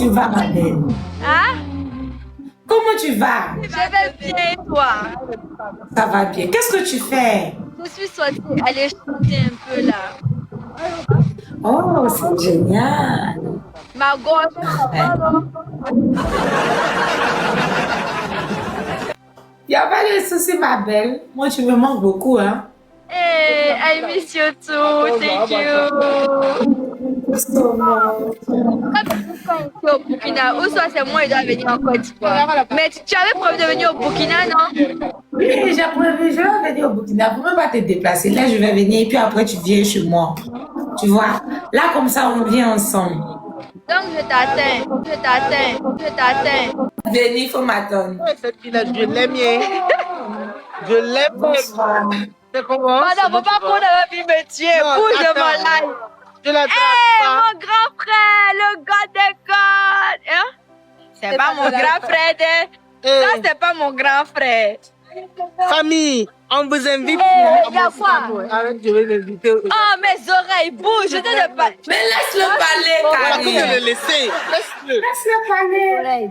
tu vas, ma belle? Hein? Comment tu vas? Je vais bien, et toi? Ça va bien. Qu'est-ce que tu fais? Je suis sortie aller chanter un peu là. Oh, c'est génial. Ma gorge, ça va, non? Il n'y a pas de souci, ma belle. Moi, tu me manques beaucoup, hein? Hey, I miss you too. Thank you. So much. Quand tu es au Burkina, ou soit c'est moi, je dois venir en Côte d'Ivoire. Mais tu avais prévu de venir au Burkina, non? Oui, j'ai prévu, je vais venir au Burkina. Faut même pas te déplacer. Là, je vais venir et puis après, tu viens chez moi. Tu vois? Là, comme ça, on vient ensemble. Donc je t'atteins, je t'atteins, je t'atteins. Venir, il faut m'attendre. Ouais, cette fille-là, je l'aime bien. Je l'aime bien. Bonsoir. C'est comment? Madame, faut pas qu'on avait pu me tuer. Non, Bouge de attends. mon live. Je la traque Hey, pas. mon grand frère, le God des gods. Hein? C'est pas mon grand frère. Ça, c'est pas mon grand frère. Famille, on vous invite. y a quoi? Arrête, je vais l'inviter. Oh, mes oreilles bougent. Je te le pas. Mais laisse-le parler, On va Karine. tout le laisser. Laisse-le. Laisse-le parler.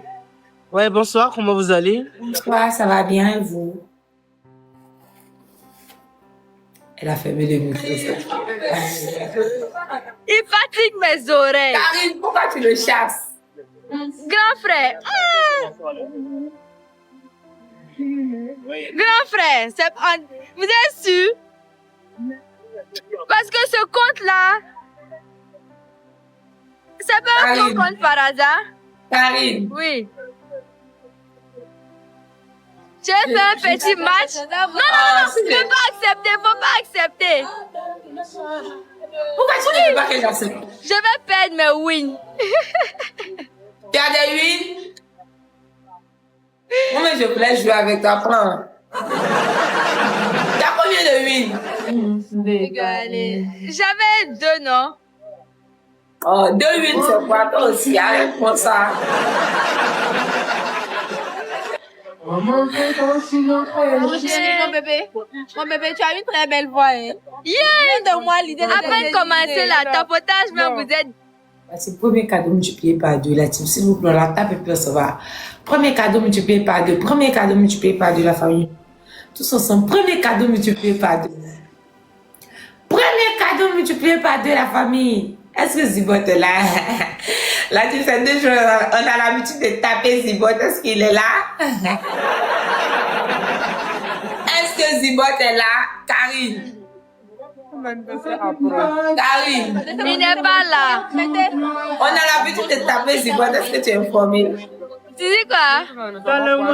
Ouais, bonsoir, comment vous allez? Bonsoir, ça va bien et vous? Elle a fermé le micro. Il fatigue mes oreilles. Karine, pourquoi tu le chasses? Grand frère. Grand frère, vous êtes sûr? Parce que ce compte-là, c'est pas un Karine. compte par hasard? Karine, Oui. J'ai fait un petit match. Non, ne faut pas accepter, faut pas accepter. pourquoi tu ne veux pas que j'accepte? Je vais perdre mes wins. Tu as des wins? Moi, mais je voulais jouer avec toi. Prends. Tu as combien de wins? J'avais 2, non? Oh, 2 wins, c'est quoi? Toi aussi, arrête pour ça. Mon bébé, tu as une très belle voix. Hein? Yeah! De moi l'idée de Après de commencer la tapotage, même vous êtes. C'est le premier cadeau multiplié par 2. La team, s'il vous plaît, la tape et puis on se va. Premier cadeau multiplié par 2. Premier cadeau multiplié par 2, la famille. Tous ensemble. Premier cadeau multiplié par 2. Premier cadeau multiplié par 2, la famille. Est-ce que Zibot est là? La team, c'est 2 jours. On a l'habitude de taper Zibot. Est-ce qu'il est là? Est-ce que Zibot est là? Karine. Karine. Il n'est pas là. On a l'habitude de taper Zibot. Est-ce que tu es informé? Tu dis quoi?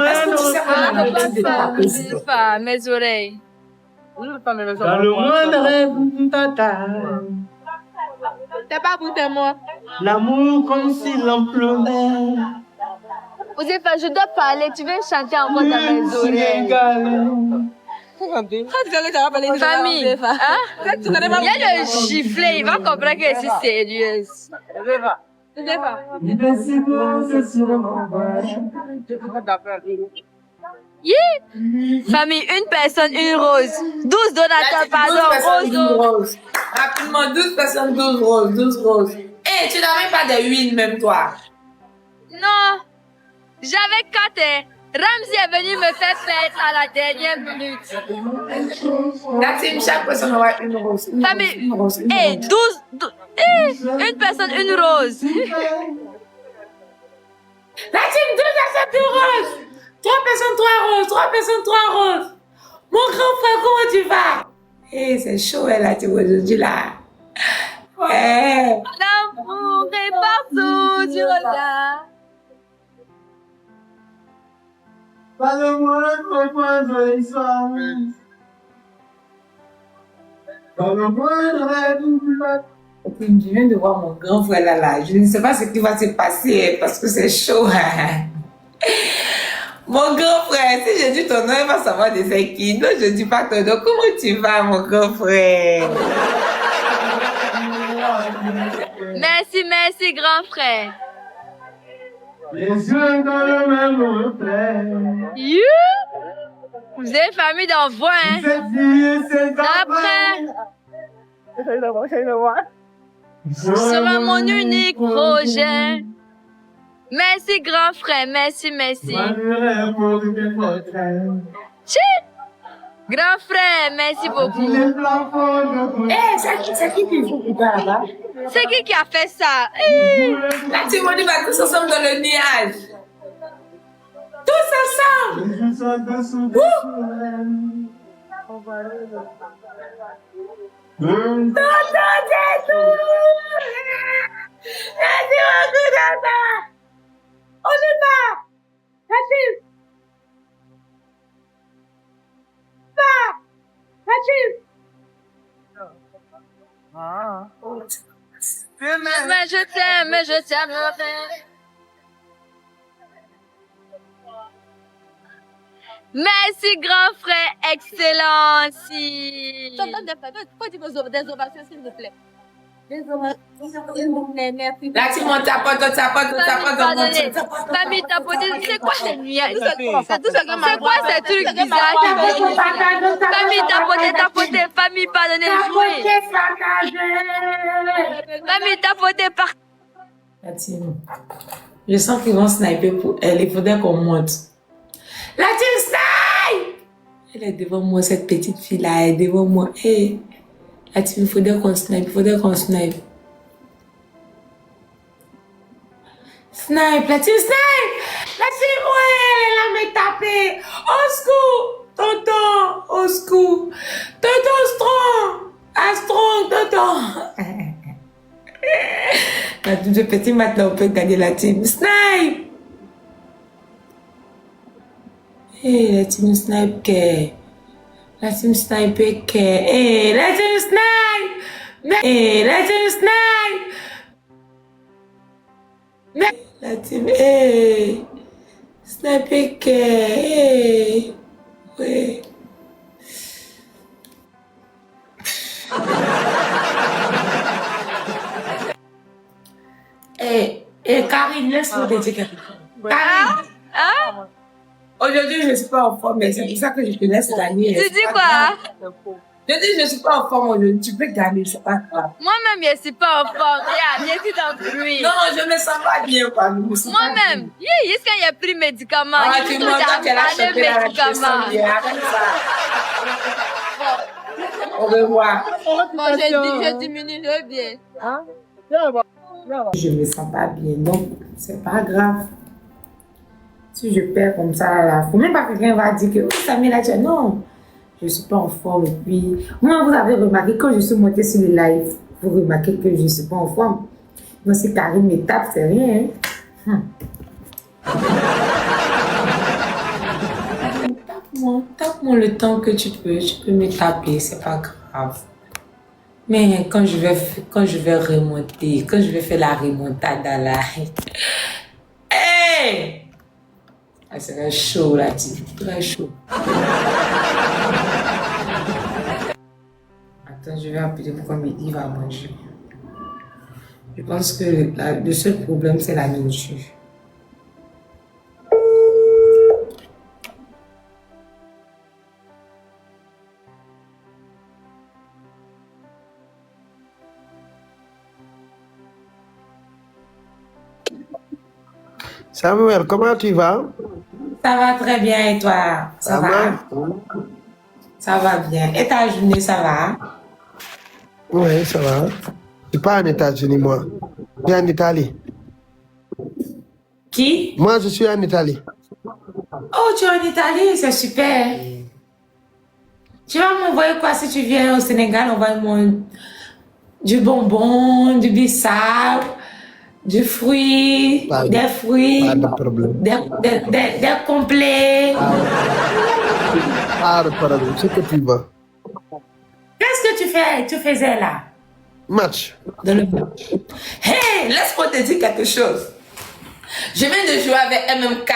Est-ce que tu sais qu'on a l'habitude de taper Je Zibot? sais pas, mes oreilles. Dans le moindre rêve, tata. T'es pas pour tes mots. L'amour comme si l'on pleuvait. Je dois parler, tu veux chanter encore dans mes oreilles. Famille, hein? Il y a le giflet, il va comprendre que je suis sérieuse. Yeah. Famille, une personne, une rose. 12 donateurs, pardon, 12 rose. roses. Rapidement, 12 personnes, 12 roses, 12 roses. Eh, tu n'as même pas de win, même toi. Non, j'avais 4. Ramsey est venu me faire perdre à la dernière minute. La team, chaque personne aura une rose. Une Famille, rose, une rose, une eh, rose. 12, une personne, une rose. La team, 2 personnes, 2 roses. 3 personnes, 3 roses. 3 personnes, 3 roses. Mon grand frère, comment tu vas? Eh, c'est chaud, hein, la team, aujourd'hui, là. Eh. L'amour est partout, du regard. Pas le moindre point de l'histoire. Pas le moindre rêve. Je viens de voir mon grand frère là. Je ne sais pas ce qui va se passer parce que c'est chaud. Mon grand frère, si je dis ton nom, il va savoir de c'est qui. Non, je ne dis pas ton nom. Comment tu vas, mon grand frère? Merci, merci, grand frère. Les yeux dans le même reflet. You? Vous avez famille d'envoi, hein? Cette fille, c'est Après, ce sera mon unique projet. Merci, grand frère. Merci, merci. Manuel pour le portrait. Chi. Grand frère, merci beaucoup. Les plafonds de C'est qui joue pour toi là-bas? C'est qui a fait ça? La team, on y va tous ensemble dans le nuage. Tous ensemble. Je suis dessous de Tonton Jésus. Merci beaucoup, Tonton. On y va. La team. La team. Mais je t'aime, mais je t'aime. Merci, grand frère, excellence. Pourquoi tu veux des ovations, s'il vous plaît? Des ovations, s'il vous plaît, merci. La team, on tapote, on tapote, on tapote, on Pardonnez. tapote. Famille tapoter, c'est quoi ces nuages? C'est quoi ces trucs bizarres qui viennent ici? Famille tapoter, famille pardonnez, jouez. Famille tapoter par... La team, je sens qu'ils vont sniper pour elle. Il faudrait qu'on monte. La team snipe! Elle est devant moi, cette petite fille-là. Elle est devant moi. Hey. La team, il faudrait qu'on snipe. Il faudrait qu'on snipe. Snipe, la team snipe! La team, ouais, elle a me tapé. Au secours! Tonton, au secours! Tonton strong! Ah, strong, tonton! La team, ce petit maintenant, on peut gagner la team. Snipe! Hey, la team snipe que. La team snipe que. Hey, la team snipe! Hey, la team snipe! La team, hey! Snipe que. Hey! Ouais. Hey, Karine, laisse-moi te dire quelque chose. Karine! Hein? Aujourd'hui, je ne suis pas en forme, mais c'est pour ça que je te laisse gagner. Tu dis quoi? Je dis, je ne suis pas en forme aujourd'hui. Tu peux gagner, c'est pas grave. Moi-même, je ne suis pas en forme. Regarde, je suis dans le bruit. Non, je ne me sens pas bien, quoi. Moi-même, est-ce qu'il y a pris médicaments? Ah, J'ai tu tout m'entends qu'elle a avalé chopé la médicaments. bien. Arrête ça. Au revoir. Bon, je diminue, je viens. Je ne me sens pas bien, donc c'est pas grave. Si je perds comme ça, il ne faut même pas que quelqu'un va dire que oh, Samir a dit non, je ne suis pas en forme. Et puis, moi, vous avez remarqué, quand je suis montée sur le live, vous remarquez que je ne suis pas en forme. Moi, si Karine me tape, c'est rien. Hein. Tape-moi le temps que tu peux me taper, c'est pas grave. Mais quand je vais remonter, quand je vais faire la remontada là, hey! Ah, c'est très chaud là, très chaud. Attends, je vais appeler pourquoi Mehdi va manger. Je pense que le seul problème, c'est la nourriture. Samuel, comment tu vas? Ça va très bien et toi? Ça va? Ça va bien. Et ta journée, ça va? Oui, ça va. Je suis pas en États-Unis, moi. Je suis en Italie. Qui? Moi, je suis en Italie. Oh, tu es en Italie, c'est super. Tu vas m'envoyer quoi si tu viens au Sénégal? Envoie-moi du bonbon, du bissap, du fruit, des fruits, Pas de problème. des complets. Pas de problème, ce que tu veux. Qu'est-ce que tu faisais là? Match. Dans le match. Hey, laisse-moi te dire quelque chose. Je viens de jouer avec MMK.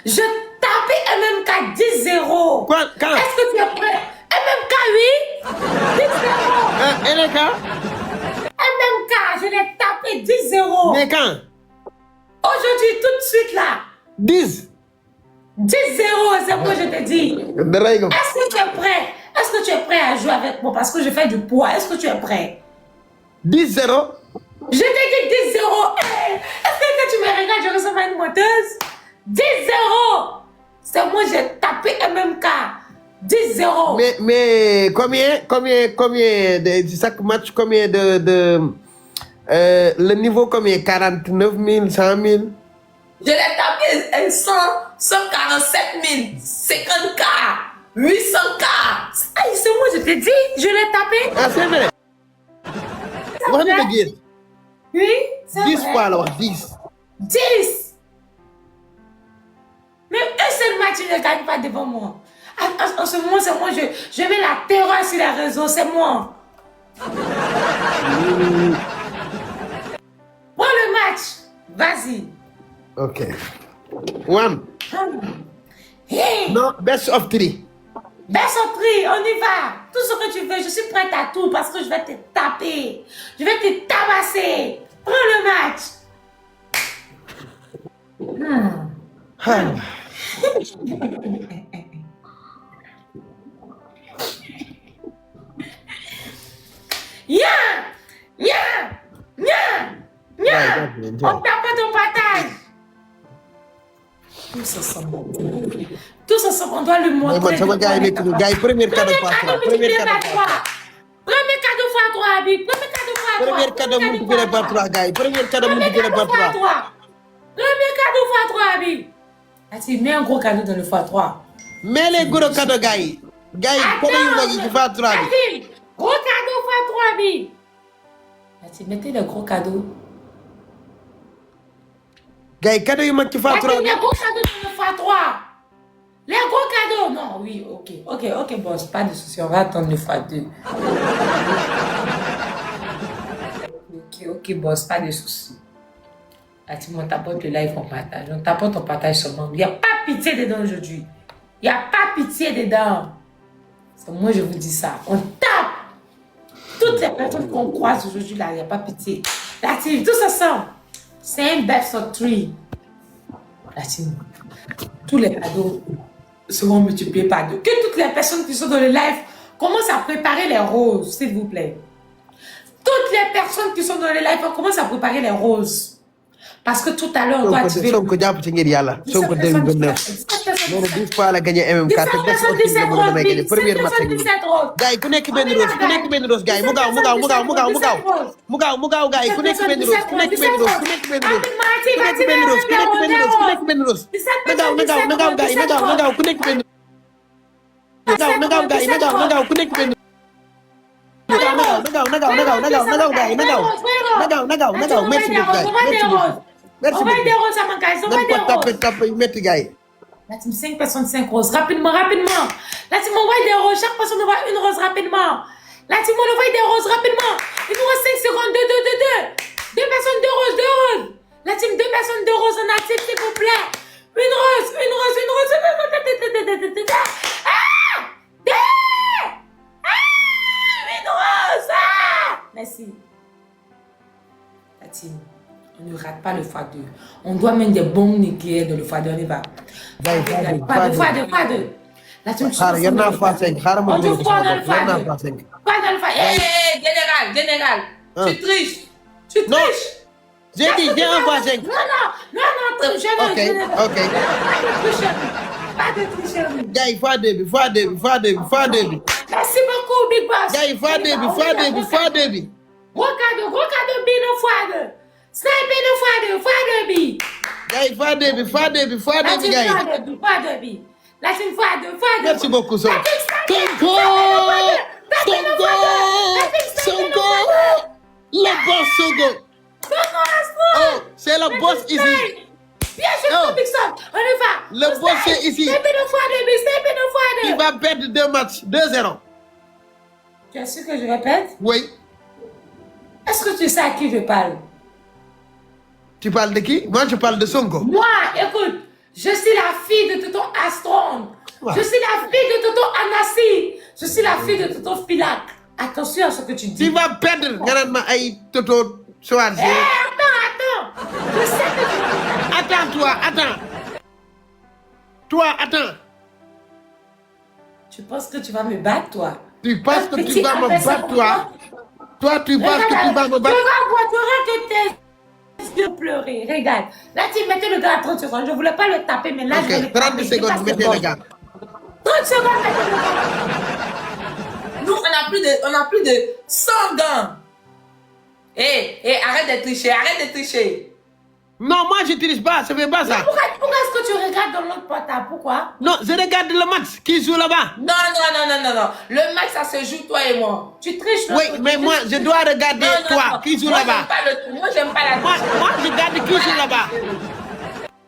Je tapais MMK 10-0. Quoi? Quand? Est-ce que tu es prêt? MMK, oui? 10-0. NK? MMK, je l'ai tapé 10-0. Mais quand? Aujourd'hui, tout de suite là. 10. 10-0, c'est quoi je te dis. Dragon. Est-ce que tu es prêt? Est-ce que tu es prêt à jouer avec moi parce que je fais du poids? Est-ce que tu es prêt? 10-0. Je t'ai dit 10-0. Hey, est-ce que tu me regardes, je ressemble à une menteuse. 10-0. C'est moi, j'ai tapé MMK. 10-0. Mais combien de chaque match, combien le niveau combien? 49 000, 100 000? Je l'ai tapé 147 000, 50K, 800K. Aïe, c'est moi, je te dis, je l'ai tapé. Ah, c'est vrai. Wax na dëgg. Oui, c'est 10 vrai. fois la wax 10. 10. Même un seul match, il ne gagne pas devant moi. En ce moment, c'est moi, je mets la terreur sur les réseaux, c'est moi. Prends le match, vas-y. Ok. One. Hey, Non, best of 3. baisse au prix, on y va. Tout ce que tu veux, je suis prête à tout parce que je vais te taper. Je vais te tabasser. Prends le match. On tape ton partage. Tous ensemble. Tous ensemble, on doit le montrer. Gars, premier cadeau par 3. Premier cadeau par 3. Premier cadeau fois 3, Habib. Premier cadeau fois 3. Premier cadeau multiplié par 3, gars. Premier cadeau multiplié par 3. Premier cadeau fois 3, Habib. Attends, mets un gros cadeau dans le fois 3. Mets les gros cadeaux, gars. Gars, comment ils vont dire fois 3? Attends, gros cadeau fois 3, Habib. Attends, mettez le gros cadeau. Gars, cadeau, ils manquent fois 3. Les gros cadeaux dans le fois 3. Les gros cadeaux. Non, oui, ok, boss, pas de souci, on va attendre le fois 2. Ok, boss, pas de souci. Attends, on tapote le live, on partage. On tapote, on partage seulement. Il n'y a pas pitié dedans aujourd'hui. Il n'y a pas pitié dedans. C'est moi, je vous dis ça. On tape. Toutes les personnes qu'on croise aujourd'hui, là, il n'y a pas pitié. La team, tous ensemble. C'est un best of 3. La team. Tous les cadeaux seront multipliés par 2. Que toutes les personnes qui sont dans le live commencent à préparer les roses, s'il vous plaît. Toutes les personnes qui sont dans le live commencent à préparer les roses. Parce que tout à l'heure, on doit activer... Sonko jàpp ci ngir yàlla. Sonko 2029. Loolu 10 fois la gagné MMK te best of 3 la damay gagné premier match gi. Gars yi ku nekk benn rose, ku nekk benn rose, gars yi mu gaaw gars yi ku nekk benn rose, ku nekk benn rose, ku nekk benn rose. Ku nekk benn rose, ku nekk benn rose, ku nekk benn rose. Na gaaw gars yi, na gaaw ku nekk benn rose. Na gaaw gars yi, na gaaw ku nekk benn rose. Na gaaw gars yi, na gaaw. Merci beaucoup gars yi, merci beaucoup. Merci on va beaucoup. des roses à mon gars, on va des roses. Tape yu métti gars yi. La team 5 personnes, 5 roses. Rapidement. La team envoie des roses. Chaque personne envoie une rose rapidement. La team on envoie des roses rapidement. Il nous reste 5 secondes. 2. 2 personnes, 2 roses. La team 2 personnes, 2 roses. On active, s'il vous plaît. Une rose. Ah! 2! Une rose. Ah! Merci. La team. On ne rate pas le x2. On doit mettre des bombes nucléaires dans le x2. On y va. x2. La team Xaaral yor naa x5. Xaaral ma on dugal te ko voit sama dans le bopp. Yor naa x2. x5. Pas dans le x2. Général. Tu triches. Non. J'ai dit, j'ai un x5. Non, triche. Ok. Pas de tricherie. Gars yi x2 bi. Merci beaucoup, Big Boss. Gars yi x2 bi. Gros cadeau, bi no x2. Sniper no x2 bi. Gars yi x2 bi gars yi. x2 bi. La team x2. Merci beaucoup Sonko. Sonko. Le boss Sonko. Oh, c'est le boss ici. Bien sûr, Big Son. On y va. Le boss c'est ici. Sniper no x2. Il va perdre 2 matchs, 2-0. Tu es sûr que je répète? Oui. Est-ce que tu sais à qui je parle? Tu parles de qui? Moi je parle de Sonko. Moi, écoute, je suis la fille de Tonton Astron. Ouais. Je suis la fille de Tonton Anassi. Je suis la fille de Tonton Filac. Attention à ce que tu dis. Tu vas perdre. Nga naan ma ay Toto Soir. Attends. Je sais que tu Attends. Toi, attends. Tu penses que tu vas me battre, toi? Tu penses que tu vas me battre, toi? Toi, tu penses que tu vas me battre? Tu regardes que tes de pleurer. Regarde. Là, tu mettais le gars à 30 secondes. Je voulais pas le taper, mais là, je vais le Ok, 30 taper. secondes, mettez le gars. 30 secondes, mettez le gars. Nous, on a plus de 100 gants. Arrête de tricher, arrête de tricher. Non, moi je triche pas, je fais pas ça. Pourquoi est-ce que tu regardes dans l'autre portable? Pourquoi? Non, je regarde le match qui joue là-bas. Non. Le match, ça se joue, toi et moi. Tu triches, non? Oui, mais moi je dois regarder toi qui joue là-bas. Moi, j'aime pas la Moi, je regarde qui joue là-bbas.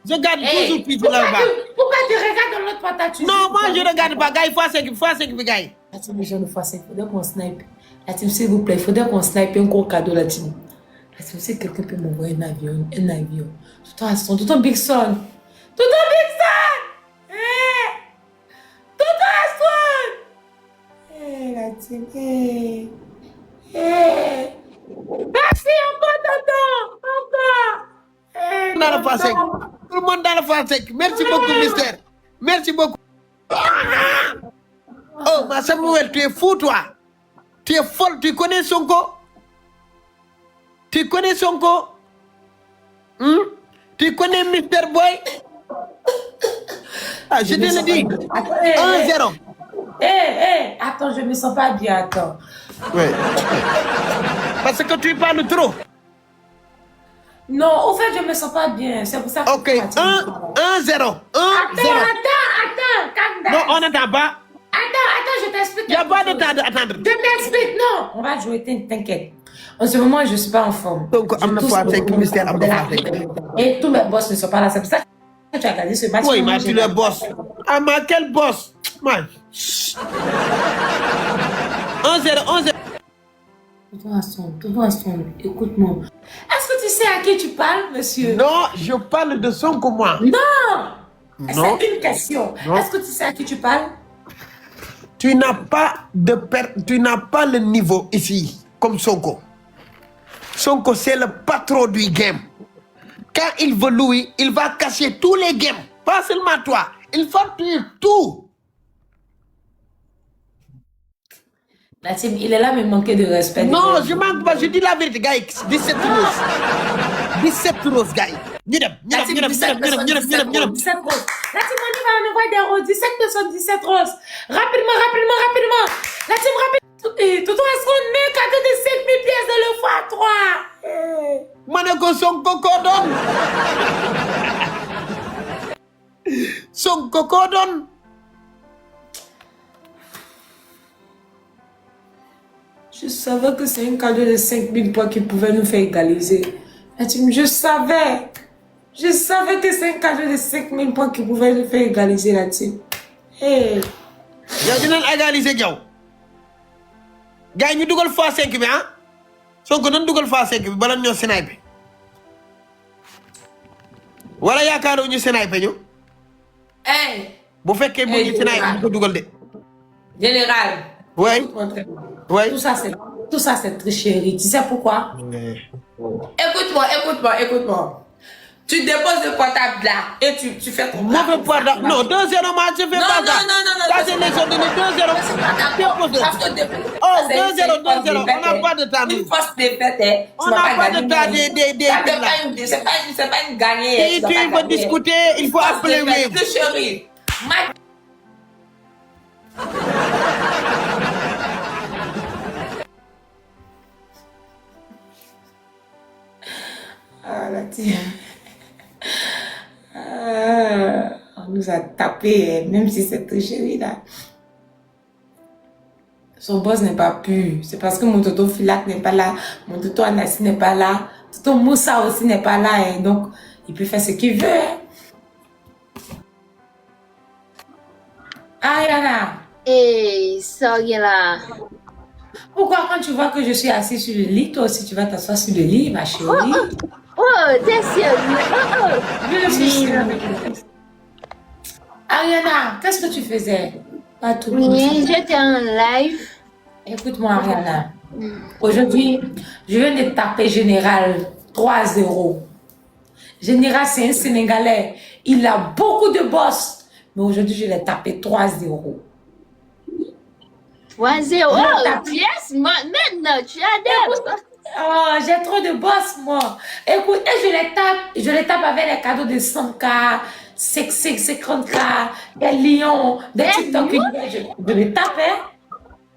Je regarde toujours qui joue là-bas. Pourquoi tu regardes dans l'autre portable? Non, moi je regarde pas, gars, il faut 5, gars. La team, les gens de fois 5, il faudrait qu'on snipe. La team, s'il vous plaît, il faudrait qu'on snipe un gros cadeau, la team. La team, si quelqu'un peut m'envoyer un avion. Tout en son, tout en Big Son. Tout en Big Son! Tout en Son! La team, Merci encore, tonton! Encore! Dans la phase 5. Tout le monde dans la phase 5. Merci beaucoup, Mister. Merci beaucoup. Oh, ma Samuel, tu es fou, toi. Tu es folle. Tu connais Sonko? Tu connais Sonko? Tu connais Mister Boy? Ah, je te le dis. 1-0. Attends, je me sens pas bien, attends. Oui. Parce que tu parles trop. Non, au fait, je me sens pas bien. C'est pour ça que... Ok, 1-0. 1-0. Attends, calme down. Non, on n'attend pas. Attends, je t'explique. Il n'y a pas de temps d'attendre. Je t'explique, non. On va jouer, t'inquiète. En ce moment, je ne suis pas en forme. Donc, I'm not for take, Mister, I'm not for take. Et tous mes boss ne sont pas là. C'est pour ça que tu as regardé ce match. Oui, mais tu es le boss. Ah, mais quel boss? Man. 1-0, 1-0. Tout ensemble, écoute-moi. Est-ce que tu sais à qui tu parles, monsieur? Non, je parle de son comme moi. Non! Non. C'est une question. Est-ce que tu sais à qui tu parles? Tu n'as pas le niveau ici, comme Sonko. Sonko, c'est le patron du game. Quand il veut louer, il va casser tous les games. Pas seulement toi. Il va tuer tout. La team, il est là, mais manquer de respect. Non, je manque pas. Je dis la vérité, gars. 17 roses. 17 roses, gars. La team, 17 personnes, 17 roses. La team, on y va, on envoie des roses. 17 personnes, 17 roses. Rapidement. La team, rapide. Tout est ce qu'on met cadeau de 5000 pièces de le fois 3. Manako Sonko Kodon. Sonko Kodon. Je savais que c'est un cadeau de 5000 points qui pouvait nous faire égaliser. La team, je savais que c'est un cadeau de 5000 points qui pouvait nous faire égaliser, la team. Yow dinañ égaliser yow. Gars ñu dugal fois 5 bi ah. Sonko nañ dugal fois 5 bi bala ñoo sniper. Wala yaakaaru ñu sniper ñu. Bu fekkee mu ñu sniper ko dugal de. Général. Oui. Oui. Tout ça, c'est tricherie. Tu sais pourquoi? Écoute-moi. Tu déposes le portable là et tu fais ton Mauvais portable. Non, 2-0, moi, je fais pas ça. Non. Ça, c'est les autres, 2-0. Oh, 2-0. On n'a pas de temps. Une force défaite, On n'a pas de temps c'est pas une gagnée. Si tu veux discuter, il faut appeler Wave. Tricherie. Ah, la team. On nous a tapé, même si c'est tricherie là. Son boss n'est pas pur. C'est parce que mon tonton Filac n'est pas là, mon tonton Anassi n'est pas là, tonton Moussa aussi n'est pas là, hein. Donc il peut faire ce qu'il veut. Hein. Ariana. Sorry là. Pourquoi quand tu vois que je suis assise sur le lit, toi aussi tu vas t'asseoir sur le lit, ma chérie? T'es sérieux? Je suis sérieuse. Ariana, qu'est-ce que tu faisais? Pas tout. Oui, j'étais en live. Écoute-moi, Ariana. Aujourd'hui, je viens de taper Général 3-0. Général, c'est un Sénégalais. Il a beaucoup de boss. Mais aujourd'hui, je l'ai tapé 3-0. 3-0. Oh, yes, maintenant, tu adores. Oh, j'ai trop de boss, moi. Écoute, et je les tape avec les cadeaux de 100K, 50K, des lions, des TikTok. Je les tape, hein.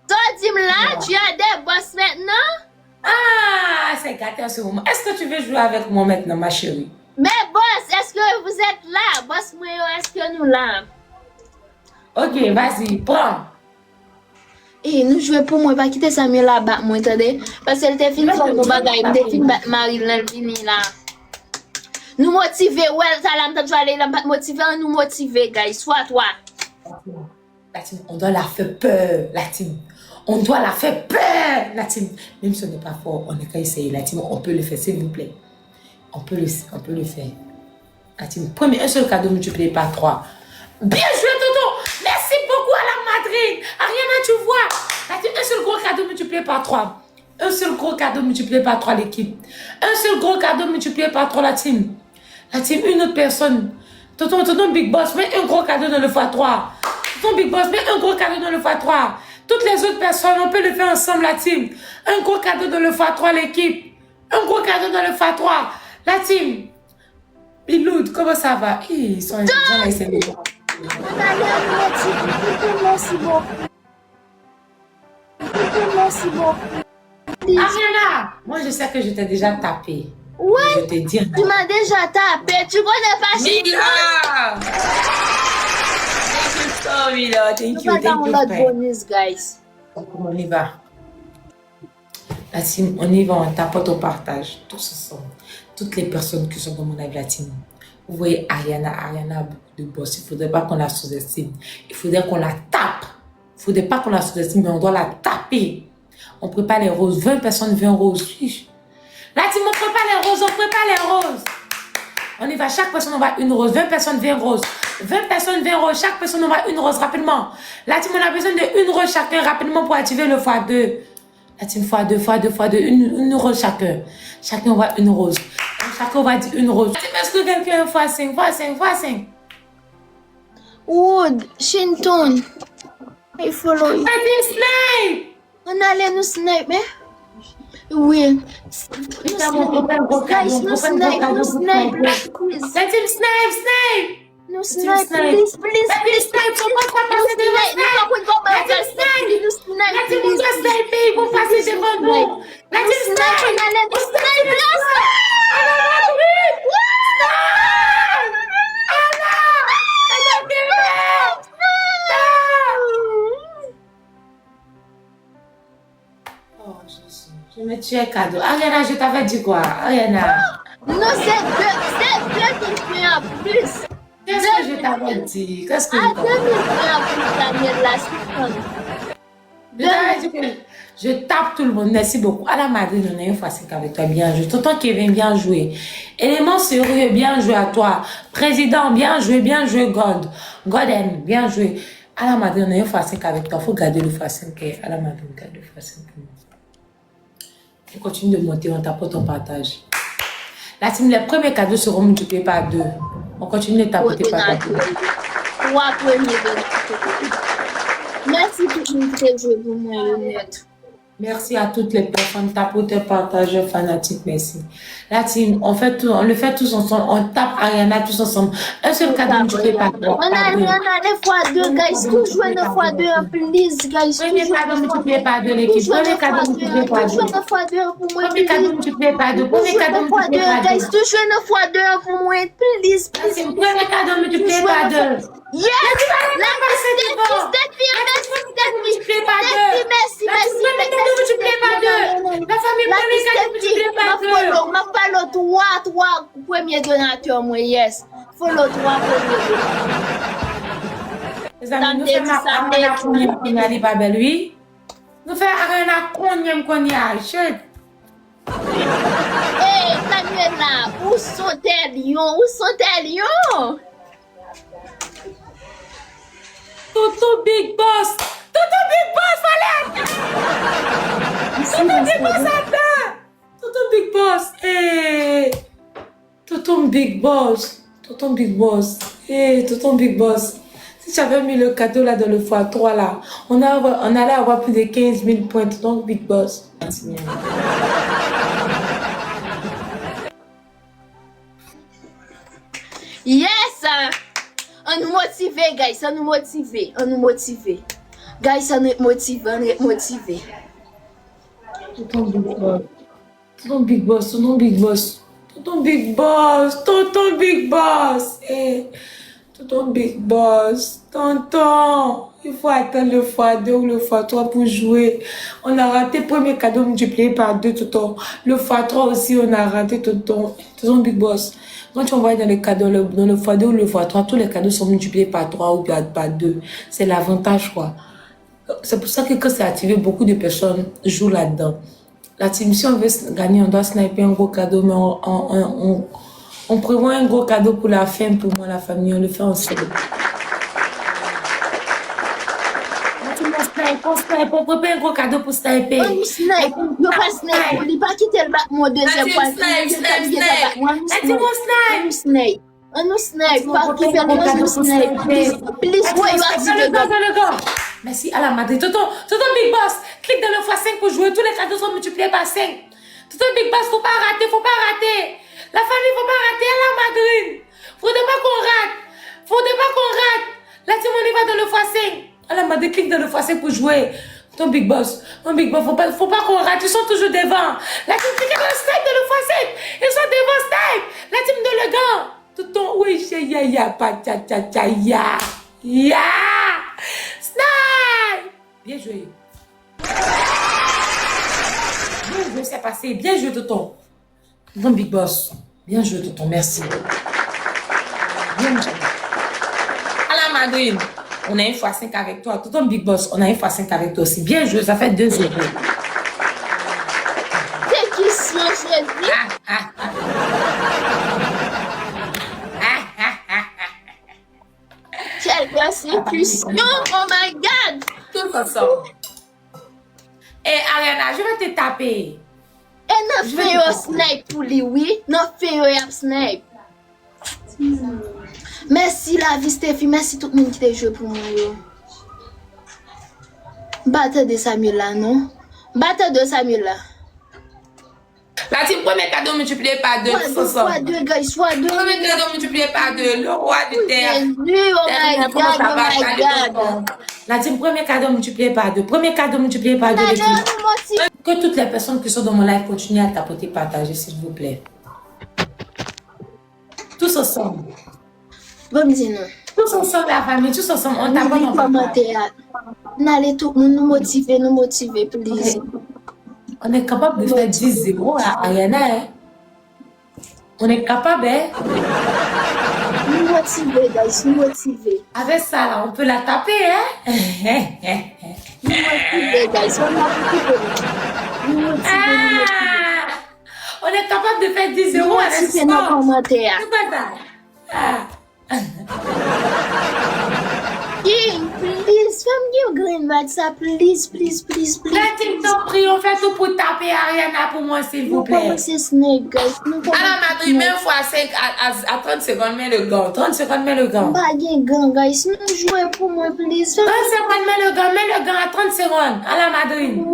Toi, dis-moi là, tu as des boss maintenant? Ah, c'est gâté en ce moment. Est-ce que tu veux jouer avec moi maintenant, ma chérie? Mais boss, est-ce que vous êtes là? Boss, moi, est-ce que nous là? Ok, vas-y, prends. Et nous jouons pour moi, pas quitter Samuel là-bas, moi, attendez. Parce qu'elle était fine pour mon bagage, elle était fine battre Marie, elle vini là. Nous motiver, ouais, ça là, m't'a aller là, motiver, nous motiver, guys, soit toi. La team, on doit la faire peur, la team. On doit la faire peur, la team. Même si on n'est pas fort, on est qu'à essayer, la team, on peut le faire, s'il vous plaît. On peut le faire. La team, premier, un seul cadeau multiplié par 3. Bien joué, Toto. Merci beaucoup à la Madrid. Ariana, tu vois. La team, un seul gros cadeau multiplié par 3. Un seul gros cadeau multiplié par 3, l'équipe. Un seul gros cadeau multiplié par 3, la team. La team, une autre personne. Tonton Big Boss, mets un gros cadeau dans le x3. Tonton Big Boss, mets un gros cadeau dans le x3. Toutes les autres personnes, on peut le faire ensemble, la team. Un gros cadeau dans le x3, l'équipe. Un gros cadeau dans le x3. La team. Biloud, comment ça va? Ils sont intelligents, là, ils s'aiment. Merci beaucoup. Ariana, moi je sais que je t'ai déjà tapé. Ouais, je te dis. tu m'as déjà tapé, tu connais pas Mila! Thank you, bonus, guys. On y va. La team, on y va, on tapote, on partage. Tous ensemble. Toutes les personnes qui sont dans mon live, la team. Vous voyez Ariana a beaucoup de boss. Il ne faudrait pas qu'on la sous-estime. Il faudrait qu'on la tape. Il ne faudrait pas qu'on la sous-estime, mais on doit la taper. On prépare les roses. 20 personnes, 20 roses. La team, on prépare les roses, On y va, chaque personne envoie une rose. 20 personnes, 20 roses. 20 personnes, 20 roses. Chaque personne envoie une rose rapidement. La team, on a besoin d'une rose chacun rapidement pour activer le x2. La team, x2. Une rose chacun. Chacun envoie une rose. Chacun va dire une rose. Est-ce que quelqu'un x5? Wood, Shinton. I follow you. Snipe! On allait nous snipe, mais? Oui. Guys, nous snipe. La team snipe! Nous snipe, please. Snipe, on va pas passer devant snipe! La team snipe! La team, on doit sniper, ils vont passer devant nous! La team snipe! On allait nous snipe, Je me tuais cadeau. Ariana, je t'avais dit quoi? Ariana. non, c'est deux qui fait en plus. Qu'est-ce que je t'avais dit? Qu'est-ce que je t'avais dit? Je tape tout le monde. Merci beaucoup. À la Madrid, on a une fois 5 avec toi. Bien joué. Tonton Kevin, bien joué. Élément sérieux, bien joué à toi. Président, bien joué, God. Goden, bien joué. À la Madrid, on a une fois 5 avec toi. Il faut garder le fois 5. À la Madrid, garde le fois 5 pour nous. On continue de monter, on tapote, on partage. La team, les premiers cadeaux seront multipliés par 2. On continue de tapoter par 2. Merci pour tout joué pour moi, honnête. Merci à toutes les personnes, tapoteurs, partageurs, fanatiques, merci. La team, on le fait tous ensemble, on tape Ariana tous ensemble. Un seul cadeau multiplié par 2. On a les x2, guys. Tout jouer le x2, please, guys. Premier cadeau multiplié par 2, l'équipe. Premier cadeau multiplié par 2. Premier cadeau multiplié par 2. Premier cadeau multiplié par 2. Guys, tout jouer le x2 pour moi, please. Premier cadeau multiplié par 2. Yes! La famille, premier cadeau multiplié par 2. Ma follow 3 premiers donateurs, moi, yes. Follow 3 premiers donateurs. Les amis, nous faisons Ariana Konyem qui n'a pas belle, oui. Nous faisons Ariana Konyem qu'on y a, chut. Hey, Samuela, où sont tes lions? Toto Big Boss, Valette! Toto Big Boss, attends! Toto Big Boss, hey! Tonton Big Boss. Si tu avais mis le cadeau là dans le x3 là, on allait avoir plus de 15 000 points. Donc Big Boss. Yes! On nous motive, guys. On nous motive. On nous motive. Guys, on est motivé. On est motivé. Tonton Big Boss. Tonton Big Boss. Tonton Big Boss. Tonton Big Boss. Eh. Tonton Big Boss. Tonton. Il faut attendre le x2 ou le x3 pour jouer. On a raté le premier cadeau multiplié par 2, tonton. Le x3 aussi, on a raté, tonton. Tonton Big Boss. Quand tu envoies dans les cadeaux, dans le x2 ou le x3, tous les cadeaux sont multipliés par 3 ou par 2. C'est l'avantage, quoi. C'est pour ça que quand c'est activé, beaucoup de personnes jouent là-dedans. La team, si on veut gagner, on doit sniper un gros cadeau, mais on prévoit un gros cadeau pour la fin, pour moi, la famille, on le fait ensemble. On prépare un gros cadeau pour sniper. On snipe. Yo pas snipe. Il pas quitter le bac mon deuxième fois. On snipe. On nous snipe. Pas quitter le nous snipe. Please, ouais, you active le gars. Merci à la Madrid. Tonton Big Boss, clique dans le x5 pour jouer. Tous les cadeaux sont multipliés par 5. Tonton Big Boss, faut pas rater. La famille, faut pas rater à la Madrid. Faudrait pas qu'on rate. La team, on y va dans le x5. À la Madrid, clique dans le x5 pour jouer. Ton Big Boss, faut pas qu'on rate. Ils sont toujours devant. La team clique dans le snipe de le x5. Ils sont devant snipe. La team de le gant. Tonton, oui, ya. Snipe. Bien joué. Bien joué, c'est passé. Bien joué, tonton. Ton Big Boss. Bien joué, tonton. Merci. Bien joué. À la Madrid. On a un x5 avec toi. Tonton Big Boss, on a un x5 avec toi aussi. Bien joué, ça fait 2-0. C'est qui si aujourd'hui? Quelle persécution! Oh my God! Tout ensemble. Et Ariana, je vais te taper. Et non, fais un snipe pour lui, oui? Non, fais un snipe. Merci la vie, Stéphie. Merci tout le monde qui t'a joué pour moi. Batteur de Samuel là, non? Batteur de Samuel là. La team, premier cadeau multiplié par 2. Soit 2, guys, soit 2. Premier cadeau multiplié par 2. Le roi de terre. Oh my God. La team, premier cadeau multiplié par 2. Premier cadeau multiplié par 2. Que toutes les personnes qui sont dans mon live continuent à tapoter, partager, s'il vous plaît. Tous ensemble. Bon, dis non. Tous ensemble, la famille, tous ensemble. On tapote en commentaire. N'allez tout nous motiver, please. On est capable de faire 10-0 à Ariana, hein? On est capable, hein? Nous motiver, guys, nous motiver. Avec ça, là, on peut la taper, hein? Nous motiver, guys, on a nous motiver. On est capable de faire 10-0 avec ça. Nos commentaires. King, please, fais-moi you green light, ça, please. La team t'en prie, on fait tout pour taper Ariana pour moi, s'il vous plaît. C'est Snake, guys. Alors, Madrid, même fois 5 à 30 secondes, mets le gant. 30 secondes, mets le gant. Pas de gant, guys. Nous jouons pour moi, please. 30 secondes, mets le gant à 30 secondes. À la Madrid. Nous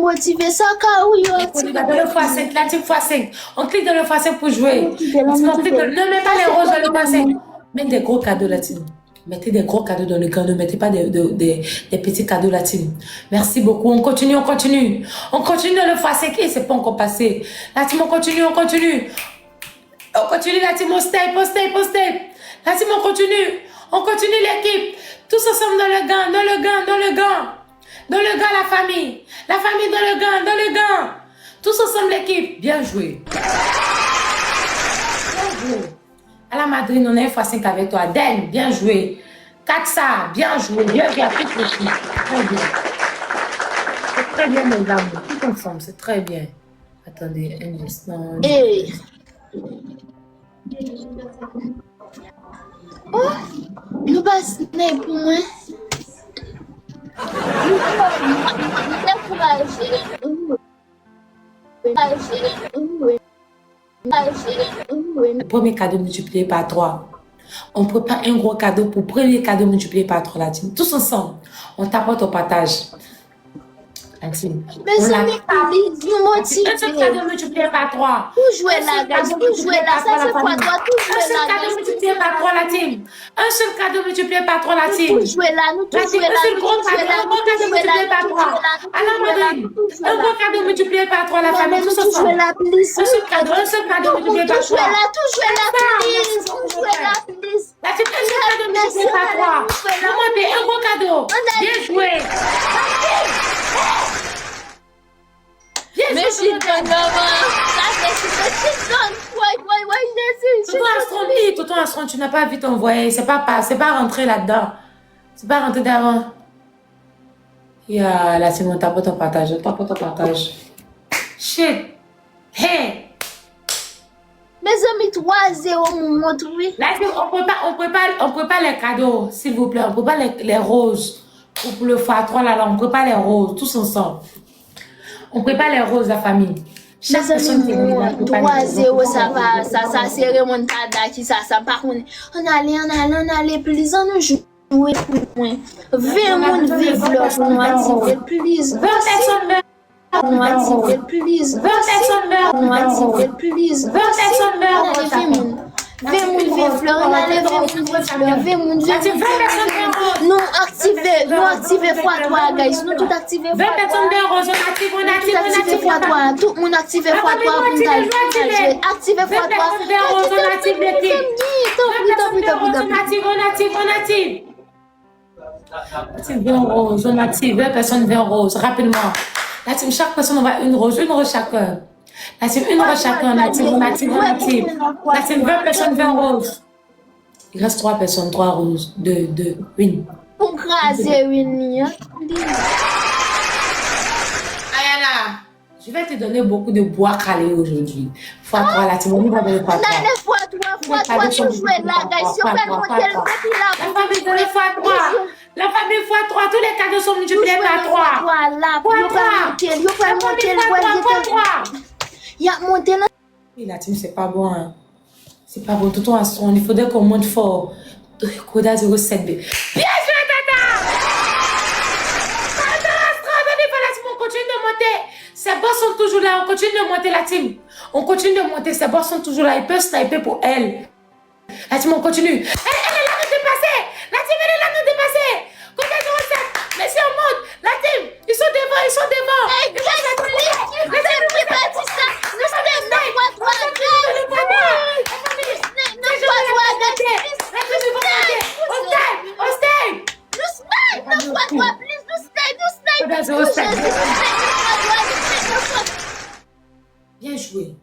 motiver, ça, car oui, on clique dans le x5, la team x5. On clique dans le x5 pour jouer. Ne mets pas les roses dans le x5. Mets des gros cadeaux, la team. Mettez des gros cadeaux dans le gant, ne mettez pas des petits cadeaux la team. Merci beaucoup. On continue. On continue dans le x5 et c'est pas encore passé. La team, on continue. On continue la team, on step. La team, on continue. On continue l'équipe. Tous ensemble dans le gant. Dans le gant, la famille. La famille dans le gant. Tous ensemble l'équipe. Bien joué. À la Madrid, on a un x5 avec toi. Den, bien joué. Katsa, bien joué. Bien joué. Très bien. C'est très bien, mes amis. Tout ensemble, c'est très bien. Attendez, un instant. Hey. Oh, nous passe pour moi. Le premier cadeau multiplié par 3. On prépare un gros cadeau pour le premier cadeau multiplié par 3 la team. Tous ensemble. On tapote au partage. Maxime. Mais on ça l'a- m'épuise, nous Un seul cadeau motiver. multiplié par 3. Tout jouer là, guys, tout jouer là, ça c'est quoi toi, tout Un jouer seul là, cadeau guys. multiplié par 3 la team. Un seul cadeau multiplié par 3 la team. Tout jouer là, nous tout La team, jouer un là, seul nous gros tout jouer cadeau, là, un gros nous tout cadeau jouer là, multiplié par nous tout 3. jouer là, nous Alors, tout jouer là, Maureen, nous tout jouer un là. gros cadeau multiplié par 3 la Non, mais famille, nous tous tout jouer ensemble. là, please. Un seul cadeau multiplié par Tout jouer 3. là, tout jouer là, please. Tout jouer là, please. La team, un seul cadeau multiplié par 3. Remontez, un gros cadeau. Bien joué. Bien Mais joué. je suis dans ça c'est done. Why, Tonton Astron, tu n'as pas vu ton voyage. C'est pas rentré là-dedans. C'est pas rentré d'avant. Là, c'est mon tapote en partage. Tapote en partage. Shit. Hey. Mes amis, 3-0 m'ont montré. Là, on prépare les cadeaux, s'il vous plaît. On prépare les roses. Pour le x3, là, on prépare les roses, tous ensemble. On prépare les roses, la famille. Chaque Mes personne qui est venue, amis, on prépare les 3-0, roses. ça c'est remontada qui ça par contre. On allait, please, on nous joue pour moi. 20 moun vive leur pour nous activer, please. 20 personnes meurent. Pour nous activer, please. 20 personnes meurent. Pour nous activer, please. 20 personnes meurent. On allait 20 moun. 20 moun vive fleur, on allait 20 moun vive fleur, 20 moun vive Là, c'est 20 personnes meurent. Nous activer x3, guys. Nous tout activer 20 x3. personnes meurent. On active, Tout activer x3. Tout le monde activer x3 pour nous activer. Activer x3. On active l'équipe. On active. On active 20 personnes 20 roses, rapidement. La team, chaque personne, on va une rose chacun. La team, une rose chacun, on active. La team, 20 personnes 20 roses. Il reste 3 personnes, 3 roses, 2, 1. Pour craser une Ayana, je vais te donner beaucoup de bois calé aujourd'hui. x3, la team, on va donner x3. On a les x3, tout jouer là, guys. Si on fait monter le petit là. La famille donne x3. La famille x3, tous les cadeaux sont multipliés par 3. Voilà, il y a monté là. Et la team, c'est pas bon. Hein. C'est pas bon. Tout en son, il faudrait qu'on monte fort. Coda 07B. Bien joué, Tata! Tata, Astrodonne, la team, on continue de monter. Ces boss sont toujours là. On continue de monter, la team. On continue de monter. Ces boss sont toujours là. Ils peuvent sniper pour elle. La team, on continue. Elle est là de dépasser. La team, elle est là de dépasser. Coda 07. Mais si on monte, la team, ils sont devant. Hey, guys, please, Bien joué.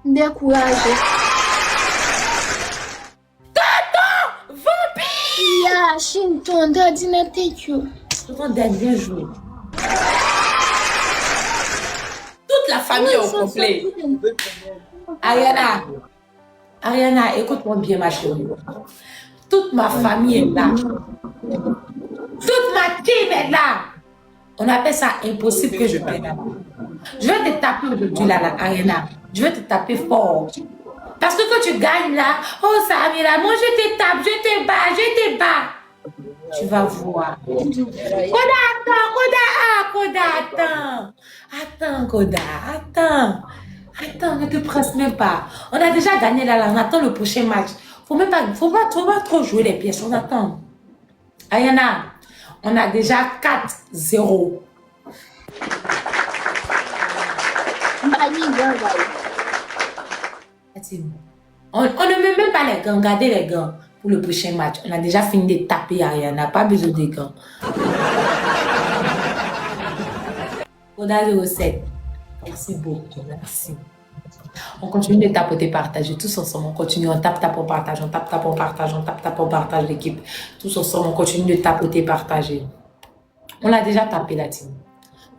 Découragé. Vampire! Yeah, Shinton, d'ordinateur. Bien joué. Toute la famille au complet. Ariana, écoute-moi bien, ma chérie. Toute ma famille est là. Toute ma team est là. On appelle ça impossible que je perde. Je vais te taper aujourd'hui, là, Ariana. Je vais te taper fort. Parce que quand tu gagnes là, oh Samira, moi je te tape, je te bats. Tu vas voir. Koda, attends, Koda. Attends, ne te presse même pas. On a déjà gagné là, on attend le prochain match. Faut pas trop jouer les pièces, on attend. Ayana, on a déjà 4-0. On ne met même pas les gants, regardez les gants pour le prochain match. On a déjà fini de taper Ariana, pas besoin de gants. Koda 07. Merci beaucoup, merci. On continue de tapoter, partager, tous ensemble. On continue, on tape, on partage, on tape, on partage, on tape, on partage l'équipe. Tous ensemble, on continue de tapoter, partager. On l'a déjà tapé la team.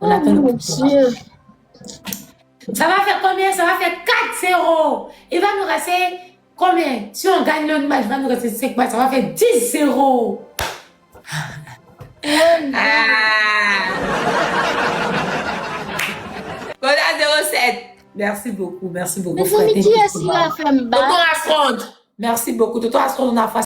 On attend le prochain match. Ça va faire combien? Ça va faire 4-0. Il va nous rester combien? Si on gagne le match, il va nous rester 5 matchs. Ça va faire 10-0. Koda 07. Merci beaucoup, Mais frère. qui est-ce qui a fait me battre? Tonton Astronde. Merci beaucoup. Tonton Astronde, on a fait